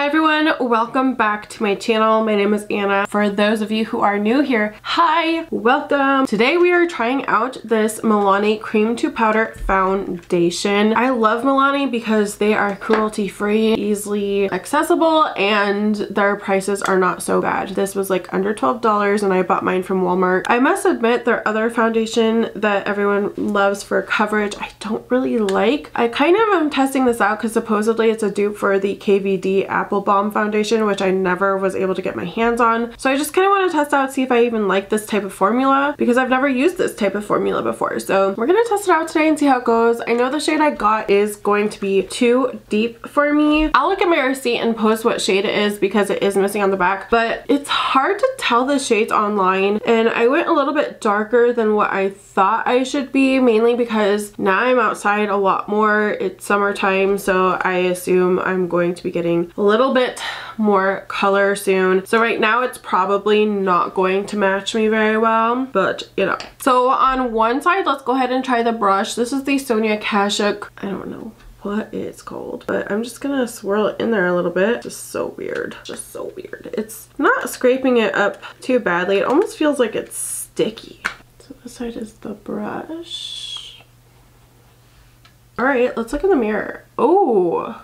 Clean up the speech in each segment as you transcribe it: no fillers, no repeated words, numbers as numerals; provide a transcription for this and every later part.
Hi everyone, welcome back to my channel. My name is Anna. For those of you who are new here, hi, welcome. Today we are trying out this Milani Cream to Powder Foundation. I love Milani because they are cruelty-free, easily accessible, and their prices are not so bad. This was like under $12 and I bought mine from Walmart. I must admit their other foundation that everyone loves for coverage, I don't really like. I kind of am testing this out because supposedly it's a dupe for the KVD Apple Balm foundation, which I never was able to get my hands on. So I just kind of want to test out, see if I even like this type of formula because I've never used this type of formula before. So we're going to test it out today and see how it goes. I know the shade I got is going to be too deep for me. I'll look at my receipt and post what shade it is because it is missing on the back, but it's hard to tell the shades online, and I went a little bit darker than what I thought I should be, mainly because now I'm outside a lot more. It's summertime, so I assume I'm going to be getting a little bit more color soon. So right now it's probably not going to match me very well, but you know. So on one side, let's go ahead and try the brush. This is the Sonia Kashuk. I don't know what it's called, but I'm just gonna swirl it in there a little bit. Just so weird, just so weird. It's not scraping it up too badly. It almost feels like it's sticky. So this side is the brush. All right, let's look in the mirror. Oh,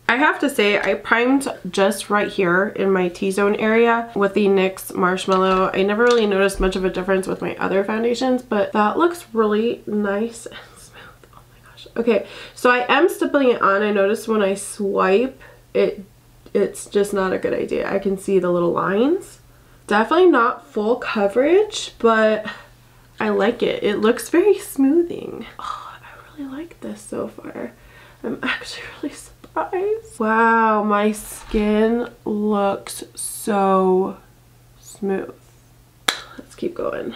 I have to say I primed just right here in my T-zone area with the NYX Marshmallow. I never really noticed much of a difference with my other foundations, but that looks really nice and smooth. Oh my gosh. Okay, so I am stippling it on. I noticed when I swipe, it's just not a good idea. I can see the little lines. Definitely not full coverage, but I like it. It looks very smoothing. Oh, I really like this so far. I'm actually really surprised. Wow, my skin looks so smooth. Let's keep going.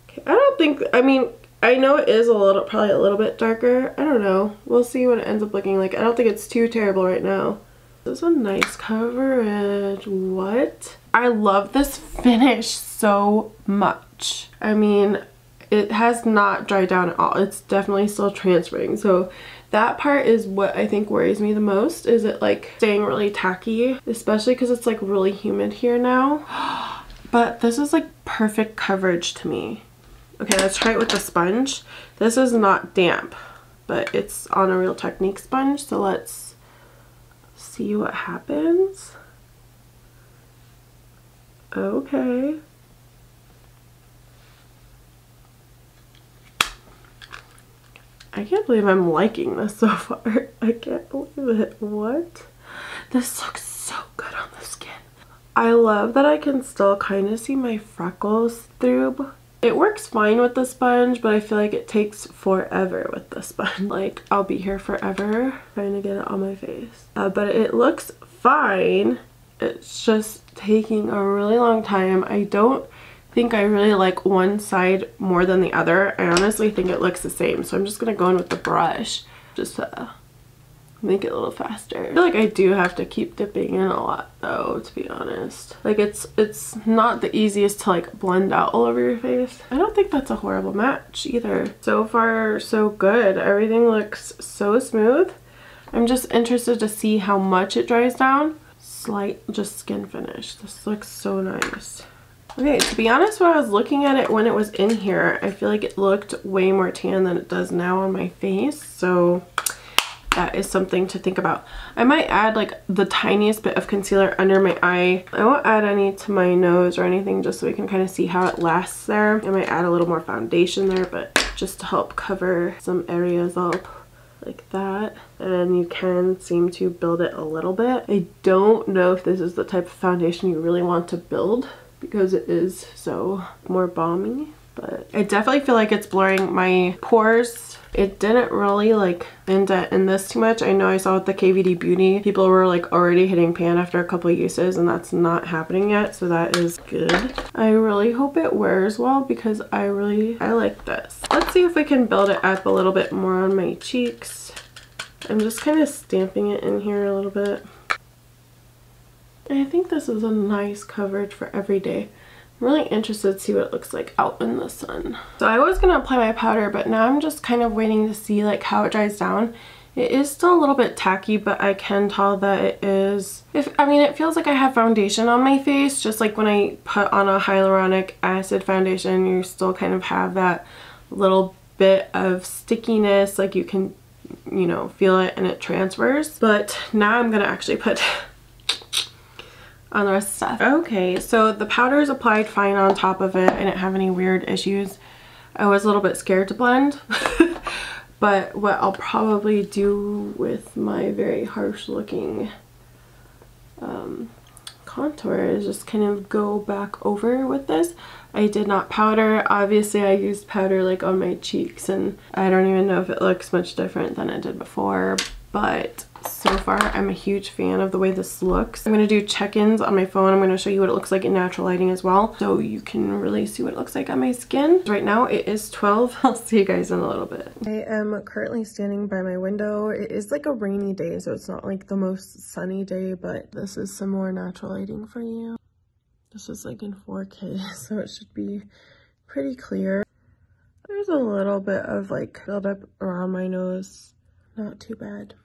Okay, I don't think, I mean, I know it is probably a little bit darker. I don't know. We'll see what it ends up looking like. I don't think it's too terrible right now. This is a nice coverage. What? I love this finish so much. I mean, it has not dried down at all. It's definitely still transferring. So that part is what I think worries me the most. Is it like staying really tacky, especially because it's like really humid here now. But this is like perfect coverage to me. Okay, let's try it with the sponge. This is not damp, but it's on a Real Technique sponge. So let's see what happens. Okay. I can't believe I'm liking this so far. I can't believe it. What? This looks so good on the skin. I love that I can still kind of see my freckles through. It works fine with the sponge, but I feel like it takes forever with the sponge. Like, I'll be here forever trying to get it on my face. But it looks fine. It's just taking a really long time. I don't think I really like one side more than the other. I honestly think it looks the same, so I'm just gonna go in with the brush just to make it a little faster. I feel like I do have to keep dipping in a lot though, to be honest. Like it's not the easiest to like blend out all over your face. I don't think that's a horrible match either. So far so good. Everything looks so smooth. I'm just interested to see how much it dries down. Slight just skin finish. This looks so nice. Okay, to be honest, when I was looking at it when it was in here, I feel like it looked way more tan than it does now on my face. So that is something to think about. I might add like the tiniest bit of concealer under my eye. I won't add any to my nose or anything, just so we can kind of see how it lasts there. I might add a little more foundation there, but just to help cover some areas up like that. And you can seem to build it a little bit. I don't know if this is the type of foundation you really want to build, because it is so more balmy, but I definitely feel like it's blurring my pores. It didn't really like indent in this too much. I know I saw with the KVD Beauty, people were like already hitting pan after a couple of uses, and that's not happening yet, so that is good. I really hope it wears well because I like this. Let's see if we can build it up a little bit more on my cheeks. I'm just kind of stamping it in here a little bit. I think this is a nice coverage for every day. I'm really interested to see what it looks like out in the sun. So I was going to apply my powder, but now I'm just kind of waiting to see like how it dries down It is still a little bit tacky, but I can tell that it is, it feels like I have foundation on my face, just like when I put on a hyaluronic acid foundation, you still kind of have that little bit of stickiness, like you can, you know, feel it and it transfers. But now I'm gonna actually put on the rest of stuff. Okay, so the powder is applied fine on top of it. I didn't have any weird issues. I was a little bit scared to blend. But what I'll probably do with my very harsh looking contour is just kind of go back over with this. I did not powder. Obviously I used powder like on my cheeks, and I don't even know if it looks much different than it did before, but so far I'm a huge fan of the way this looks. I'm going to do check-ins on my phone. I'm going to show you what it looks like in natural lighting as well, so you can really see what it looks like on my skin. Right now it is 12. I'll see you guys in a little bit. I am currently standing by my window. It is like a rainy day, so it's not like the most sunny day, but this is some more natural lighting for you. This is like in 4K, so it should be pretty clear. There's a little bit of like buildup around my nose. Not too bad.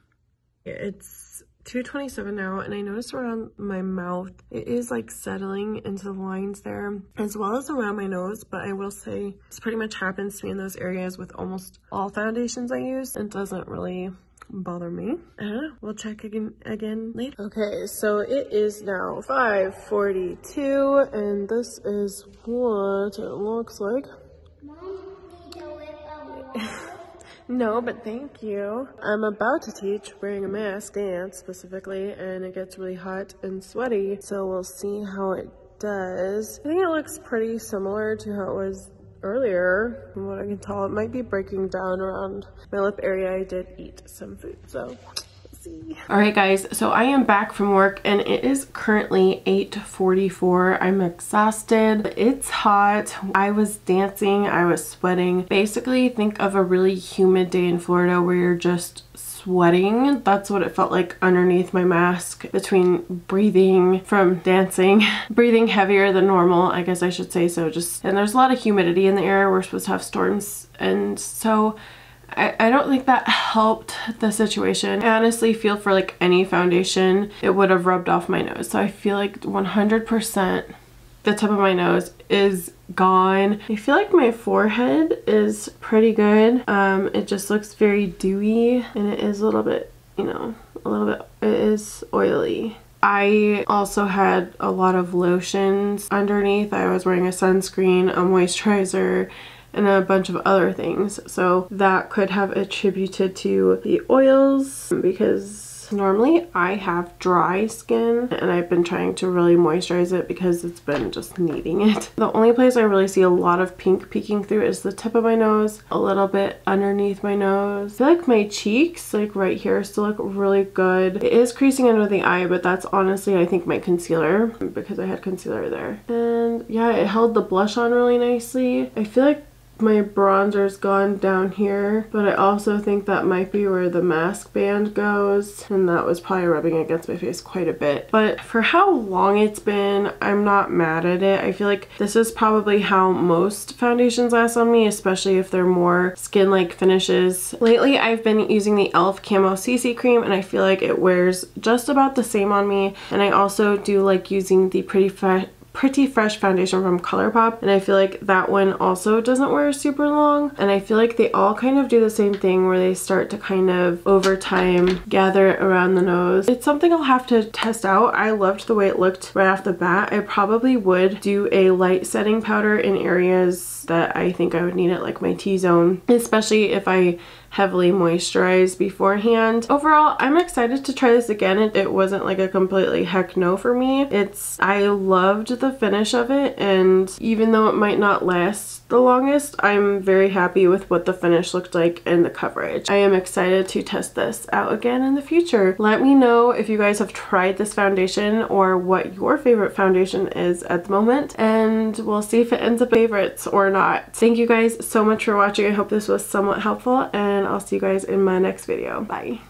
It's 2:27 now, and I noticed around my mouth it is like settling into the lines there, as well as around my nose, but I will say this pretty much happens to me in those areas with almost all foundations I use. It doesn't really bother me. I don't know. We'll check again later. Okay, so it is now 5:42, and this is what it looks like. No, but thank you. I'm about to teach wearing a mask dance specifically, and it gets really hot and sweaty, so we'll see how it does. I think it looks pretty similar to how it was earlier. From what I can tell, it might be breaking down around my lip area. I did eat some food, so see. Alright guys, so I am back from work and it is currently 8:44. I'm exhausted. It's hot. I was dancing. I was sweating. Basically, think of a really humid day in Florida where you're just sweating. That's what it felt like underneath my mask, between breathing from dancing, breathing heavier than normal, I guess I should say. So and there's a lot of humidity in the air. We're supposed to have storms, and so I don't think that helped the situation. I honestly feel for like any foundation, it would have rubbed off my nose. So I feel like 100% the tip of my nose is gone. I feel like my forehead is pretty good. It just looks very dewy, and it is a little bit, you know, it is oily. I also had a lot of lotions underneath. I was wearing a sunscreen, a moisturizer, and a bunch of other things, so that could have attributed to the oils, because normally I have dry skin and I've been trying to really moisturize it because it's been just needing it. The only place I really see a lot of pink peeking through is the tip of my nose, a little bit underneath my nose. I feel like my cheeks, like right here, still look really good. It is creasing under the eye, but that's honestly I think my concealer, because I had concealer there. And yeah, it held the blush on really nicely. I feel like my bronzer's gone down here, but I also think that might be where the mask band goes, and that was probably rubbing against my face quite a bit. But for how long it's been, I'm not mad at it. I feel like this is probably how most foundations last on me, especially if they're more skin-like finishes. Lately I've been using the e.l.f. Camo CC cream, and I feel like it wears just about the same on me. And I also do like using the Pretty Fresh foundation from ColourPop, and I feel like that one also doesn't wear super long, and I feel like they all kind of do the same thing where they start to kind of over time gather around the nose. It's something I'll have to test out. I loved the way it looked right off the bat. I probably would do a light setting powder in areas that I think I would need it, like my T-zone, especially if I heavily moisturized beforehand. Overall, I'm excited to try this again. It wasn't like a completely heck no for me. I loved the finish of it, and even though it might not last the longest, I'm very happy with what the finish looked like and the coverage. I am excited to test this out again in the future. Let me know if you guys have tried this foundation or what your favorite foundation is at the moment, and we'll see if it ends up favorites or not. Thank you guys so much for watching. I hope this was somewhat helpful, and I'll see you guys in my next video. Bye.